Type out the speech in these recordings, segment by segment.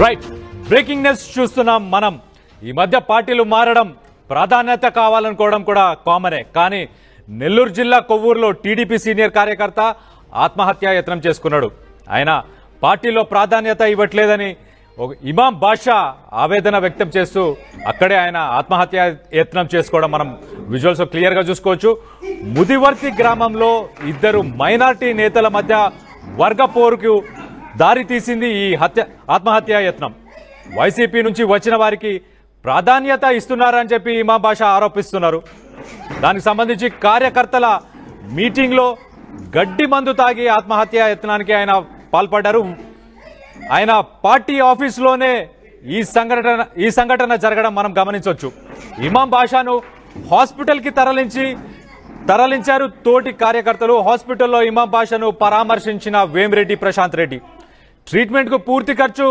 Right breaking news చూస్తున్నాం మనం. ఈ మధ్య పార్టీలు మారడం ప్రాధాన్యత కావాలనుకోవడం కూడా కామనే. కానీ నెల్లూరు జిల్లా కొవ్వూరులో టీడీపీ సీనియర్ కార్యకర్త ఆత్మహత్యా యత్నం చేసుకున్నాడు. ఆయన పార్టీలో ప్రాధాన్యత ఇవ్వట్లేదని ఇమాం బాషా ఆవేదన వ్యక్తం చేస్తూ అక్కడే ఆయన ఆత్మహత్యా యత్నం చేసుకోవడం మనం విజువల్స్ క్లియర్ గా చూసుకోవచ్చు. ముదివర్తి గ్రామంలో ఇద్దరు మైనార్టీ నేతల మధ్య వర్గ పోరుకు దారి తీసింది ఈ ఆత్మహత్యా యత్నం. వైసీపీ నుంచి వచ్చిన వారికి ప్రాధాన్యత ఇస్తున్నారని చెప్పి ఇమాం బాషా ఆరోపిస్తున్నారు. దానికి సంబంధించి కార్యకర్తల మీటింగ్ లో గడ్డి మందు తాగి ఆత్మహత్యా యత్నానికి ఆయన పాల్పడ్డారు. ఆయన పార్టీ ఆఫీసులోనే ఈ సంఘటన జరగడం మనం గమనించవచ్చు. ఇమాం బాషాను హాస్పిటల్ కి తరలించారు తోటి కార్యకర్తలు. హాస్పిటల్లో ఇమాం బాషాను పరామర్శించిన వేమిరెడ్డి ప్రశాంత్ రెడ్డి. ట్రీట్మెంట్ కు పూర్తి ఖర్చు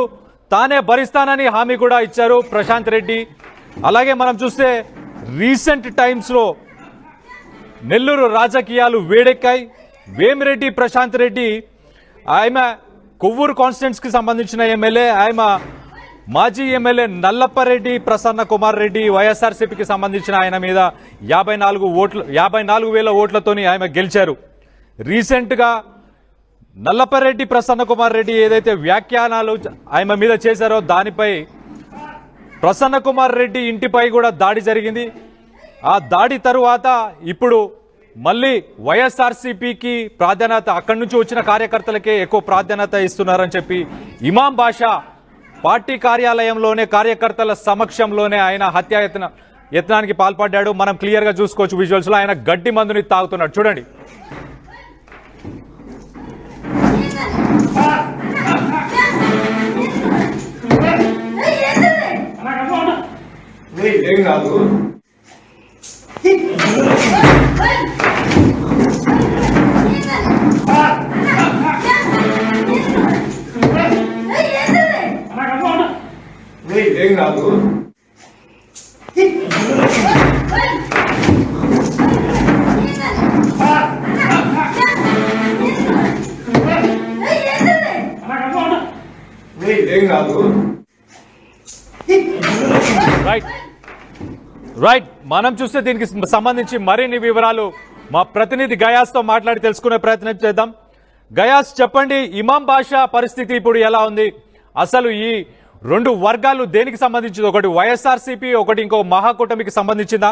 తానే భరిస్తానని హామీ కూడా ఇచ్చారు ప్రశాంత్ రెడ్డి. అలాగే మనం చూస్తే రీసెంట్ టైమ్స్ లో నెల్లూరు రాజకీయాలు వేడెక్కాయి. వేమిరెడ్డి ప్రశాంత్ రెడ్డి ఆయన కొవ్వూరు కాన్స్టిట్యున్సీ కి సంబంధించిన ఎమ్మెల్యే. ఆయన మాజీ ఎమ్మెల్యే నల్లప్పరెడ్డి ప్రసన్న కుమార్ రెడ్డి వైఎస్ఆర్సీపీకి సంబంధించిన ఆయన మీద 54,000 ఓట్లతోని ఆయన గెలిచారు. రీసెంట్ గా నల్లప్పరెడ్డి ప్రసన్న కుమార్ రెడ్డి ఏదైతే వ్యాఖ్యానాలు ఆయన మీద చేశారో దానిపై ప్రసన్న కుమార్ రెడ్డి ఇంటిపై కూడా దాడి జరిగింది. ఆ దాడి తరువాత ఇప్పుడు మళ్ళీ వైఎస్ఆర్సీపీకి ప్రాధాన్యత, అక్కడి నుంచి వచ్చిన కార్యకర్తలకే ఎక్కువ ప్రాధాన్యత ఇస్తున్నారని చెప్పి ఇమాం బాషా పార్టీ కార్యాలయంలోనే కార్యకర్తల సమక్షంలోనే ఆయన యత్నానికి పాల్పడ్డాడు. మనం క్లియర్ గా చూసుకోవచ్చు విజువల్స్ లో. ఆయన గడ్డి మందుని తాగుతున్నాడు, చూడండి. రైట్ మనం చూస్తే దీనికి సంబంధించి మరిన్ని వివరాలు మా ప్రతినిధి గయాస్ తో మాట్లాడి తెలుసుకునే ప్రయత్నం చేద్దాం. గయాస్, చెప్పండి, ఇమాం బాషా పరిస్థితి ఇప్పుడు ఎలా ఉంది? అసలు ఈ రెండు వర్గాలు దేనికి సంబంధించింది? ఒకటి వైఎస్ఆర్సీపీ, ఒకటి ఇంకో మహాకూటమికి సంబంధించిందా?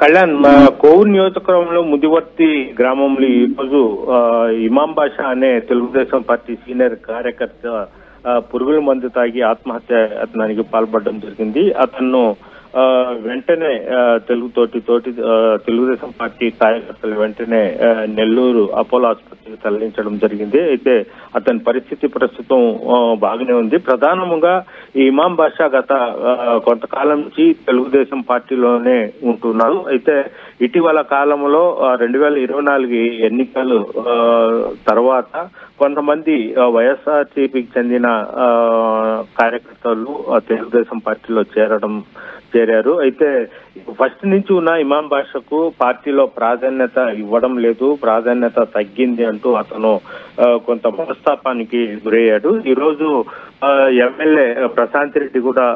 కళ్యాణ్, కోవూరు నియోజకవర్గంలో ముదివర్తి గ్రామంలో ఈ రోజు ఇమాం బాషా అనే తెలుగుదేశం పార్టీ సీనియర్ కార్యకర్త పురుగుల మందు తాగి ఆత్మహత్య యత్నానికి పాల్పడడం జరిగింది. అతను వెంటనే తెలుగుదేశం పార్టీ కార్యకర్తలు వెంటనే నెల్లూరు అపోలో ఆసుపత్రికి తరలించడం జరిగింది. అయితే అతని పరిస్థితి ప్రస్తుతం బాగానే ఉంది. ప్రధానంగా ఈ ఇమాం బాషా గత కొంతకాలం నుంచి తెలుగుదేశం పార్టీలోనే ఉంటున్నారు. అయితే ఇటీవల కాలంలో 2024 ఎన్నికలు తర్వాత కొంతమంది వైఎస్ఆర్సీపీకి చెందిన కార్యకర్తలు తెలుగుదేశం పార్టీలో చేరారు. అయితే ఫస్ట్ నుంచి ఉన్న ఇమాం బాషాకు పార్టీలో ప్రాధాన్యత ఇవ్వడం లేదు, ప్రాధాన్యత తగ్గింది అంటూ అతను కొంత మనస్తాపానికి గురయ్యాడు. ఈ రోజు ఎమ్మెల్యే ప్రశాంత్ రెడ్డి కూడా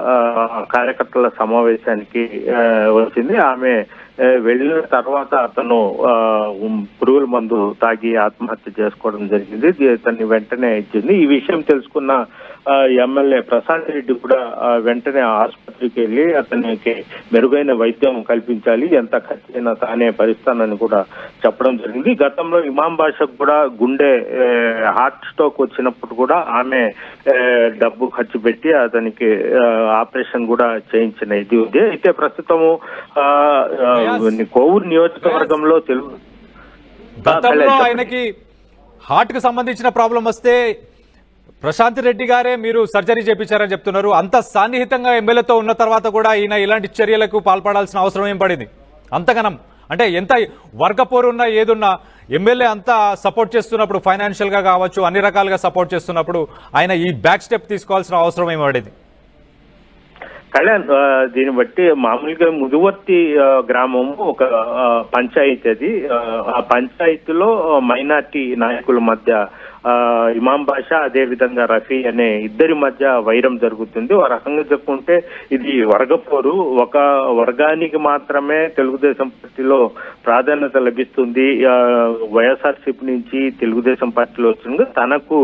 కార్యకర్తల సమావేశానికి వచ్చింది. ఆమె వెళ్లిన తర్వాత అతను పురుగుల మందు తాగి ఆత్మహత్య చేసుకోవడం జరిగింది. అతన్ని వెంటనే ఇచ్చింది. ఈ విషయం తెలుసుకున్న ఎమ్మెల్యే ప్రశాంత్ రెడ్డి కూడా వెంటనే ఆసుపత్రికి వెళ్లి అతనికి మెరుగైన వైద్యం కల్పించాలి, ఎంత ఖర్చైనా తానే భరిస్తానని కూడా చెప్పడం జరిగింది. గతంలో ఇమాం బాషాకు కూడా గుండె హార్ట్ స్ట్రోక్ వచ్చినప్పుడు కూడా ఆమె డబ్బు ఖర్చు పెట్టి అతనికి ఆపరేషన్ కూడా చేయించిన ఇది ఉంది. అయితే ప్రస్తుతము కోవూరు నియోజకవర్గంలో ఆయనకి హార్ట్ కు సంబంధించిన ప్రాబ్లం వస్తే ప్రశాంత్ రెడ్డి గారే మీరు సర్జరీ చేయించారని చెప్తున్నారు. అంత సాన్నిహితంగా ఎమ్మెల్యేతో ఉన్న తర్వాత కూడా ఈయన ఇలాంటి చర్యలకు పాల్పడాల్సిన అవసరం ఏం పడింది? అంతగనం అంటే ఎంత వర్గపోరున్నా ఏదున్నా ఎమ్మెల్యే అంతా సపోర్ట్ చేస్తున్నప్పుడు, ఫైనాన్షియల్ గా కావచ్చు, అన్ని రకాలుగా సపోర్ట్ చేస్తున్నప్పుడు ఆయన ఈ బ్యాక్ స్టెప్ తీసుకోవాల్సిన అవసరం ఏం పడింది? కళ్యాణ్, దీన్ని బట్టి మామూలుగా ముదువర్తి గ్రామం ఒక పంచాయతీ. అది ఆ పంచాయతీలో మైనార్టీ నాయకుల మధ్య ఇమాం బాషా అదే విధంగా రఫీ అనే ఇద్దరి మధ్య వైరం జరుగుతుంది. ఒక రకంగా చెప్పుకుంటే ఇది వర్గపోరు. ఒక వర్గానికి మాత్రమే తెలుగుదేశం పార్టీలో ప్రాధాన్యత లభిస్తుంది, వైఎస్ఆర్సీపీ నుంచి తెలుగుదేశం పార్టీలో వచ్చింది, తనకు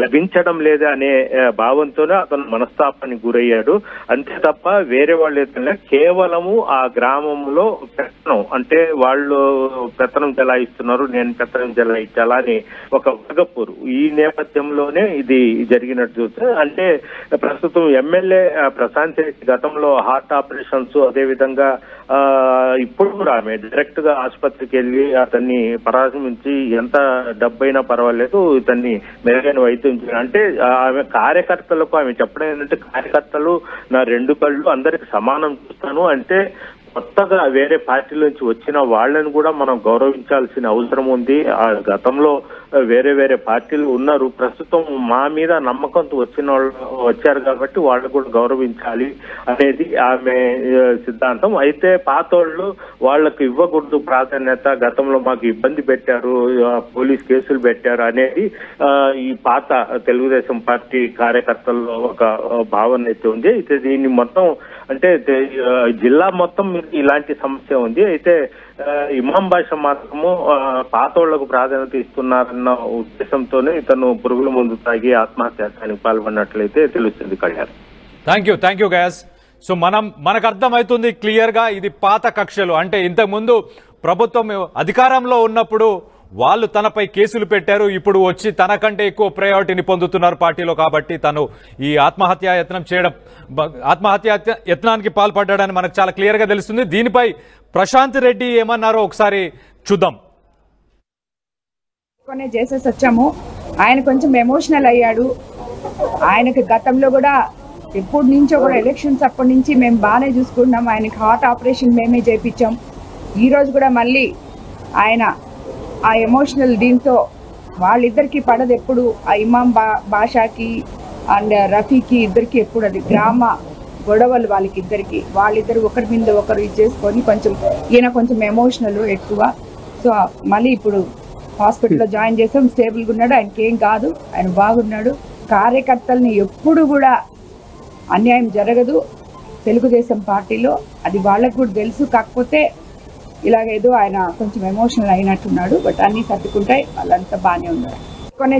లభించడం లేదా అనే భావంతోనే అతను మనస్తాపానికి గురయ్యాడు. అంతే తప్ప వేరే వాళ్ళు అయితే కేవలము ఆ గ్రామంలో పెత్తనం, అంటే వాళ్ళు పెత్తనం చెలాయిస్తున్నారు, నేను పెత్తనం చెలాయించాలా అని ఒక వర్గపోరు. ఈ నేపథ్యంలోనే ఇది జరిగినట్టు చూస్తే, అంటే ప్రస్తుతం ఎమ్మెల్యే ప్రశాంత్ రెడ్డి గతంలో హార్ట్ ఆపరేషన్స్, అదే విధంగా ఇప్పుడు కూడా ఆమె డైరెక్ట్ గా ఆసుపత్రికి వెళ్లి అతన్ని పరామర్శించి ఎంత డబ్బైనా పర్వాలేదు ఇతన్ని మెరుగైన వైద్యం చేయాలి అంటే ఆమె కార్యకర్తలకు ఆమె చెప్పడం ఏంటంటే, కార్యకర్తలు నా రెండు కళ్ళు అందరికి సమానం చూస్తాను అంటే, కొత్తగా వేరే పార్టీ నుంచి వచ్చిన వాళ్ళని కూడా మనం గౌరవించాల్సిన అవసరం ఉంది. ఆ గతంలో వేరే వేరే పార్టీలు ఉన్నారు, ప్రస్తుతం మా మీద నమ్మకంతో వచ్చిన వాళ్ళు వచ్చారు కాబట్టి వాళ్ళు కూడా గౌరవించాలి అనేది ఆమె సిద్ధాంతం. అయితే పాతోళ్ళు వాళ్ళకు ఇవ్వకూడదు ప్రాధాన్యత, గతంలో మాకు ఇబ్బంది పెట్టారు, పోలీస్ కేసులు పెట్టారు అనేది ఈ పాత తెలుగుదేశం పార్టీ కార్యకర్తల్లో ఒక భావన అయితే ఉంది. అయితే దీన్ని మొత్తం అంటే జిల్లా మొత్తం ఇలాంటి సమస్య ఉంది. అయితే ఇమాం బాషా మాత్రము పాతోళ్లకు ప్రాధాన్యత ఇస్తున్నారన్న ఉద్దేశంతోనే ఇతను పురుగుల మందు తాగి ఆత్మహత్యానికి పాల్పడినట్లయితే తెలుస్తుంది. Kalyan, thank you guys. So మనకు అర్థమవుతుంది క్లియర్ గా, ఇది పాత కక్షలు. అంటే ఇంతకు ముందు ప్రభుత్వం అధికారంలో ఉన్నప్పుడు వాళ్ళు తనపై కేసులు పెట్టారు, ఇప్పుడు వచ్చి తనకంటే ఎక్కువ ప్రయారిటీని పొందుతున్నారు పార్టీలో, కాబట్టి తను ఈ ఆత్మహత్య యత్నానికి పాల్పడ్డాడని మనకు చాలా క్లియర్ గా తెలుస్తుంది. దీనిపై ప్రశాంత్ రెడ్డి ఏమన్నారో ఒకసారి చూద్దాం. చేసేసి వచ్చాము, ఆయన కొంచెం ఎమోషనల్ అయ్యాడు. ఆయనకి గతంలో కూడా ఎప్పటి నుంచో కూడా ఎలక్షన్స్ అప్పటి నుంచి మేము బాగానే చూసుకుంటున్నాం, ఆయనకి హార్ట్ ఆపరేషన్ మేమే చేయించాం. ఈరోజు కూడా మళ్ళీ ఆయన ఆ ఎమోషనల్ దీంతో వాళ్ళిద్దరికి పడదు ఎప్పుడు, ఆ ఇమాం బాషాకి అండ్ రఫీకి ఇద్దరికి ఎప్పుడు అది గ్రామ గొడవలు వాళ్ళిద్దరు ఒకరి మీద ఒకరు ఇది చేసుకొని కొంచెం ఈయన కొంచెం ఎమోషనల్ ఎక్కువ. సో మళ్ళీ ఇప్పుడు హాస్పిటల్లో జాయిన్ చేసాం, స్టేబుల్గా ఉన్నాడు, ఆయనకి ఏం కాదు, ఆయన బాగున్నాడు. కార్యకర్తల్ని ఎప్పుడు కూడా అన్యాయం జరగదు తెలుగుదేశం పార్టీలో, అది వాళ్ళకు కూడా తెలుసు. కాకపోతే ఇలాగేదో ఆయన కొంచెం ఎమోషనల్ అయినట్టున్నాడు, బట్ అన్ని సర్దుకుంటాయి, వాళ్ళంతా బాగానే ఉన్నారు. కొన్ని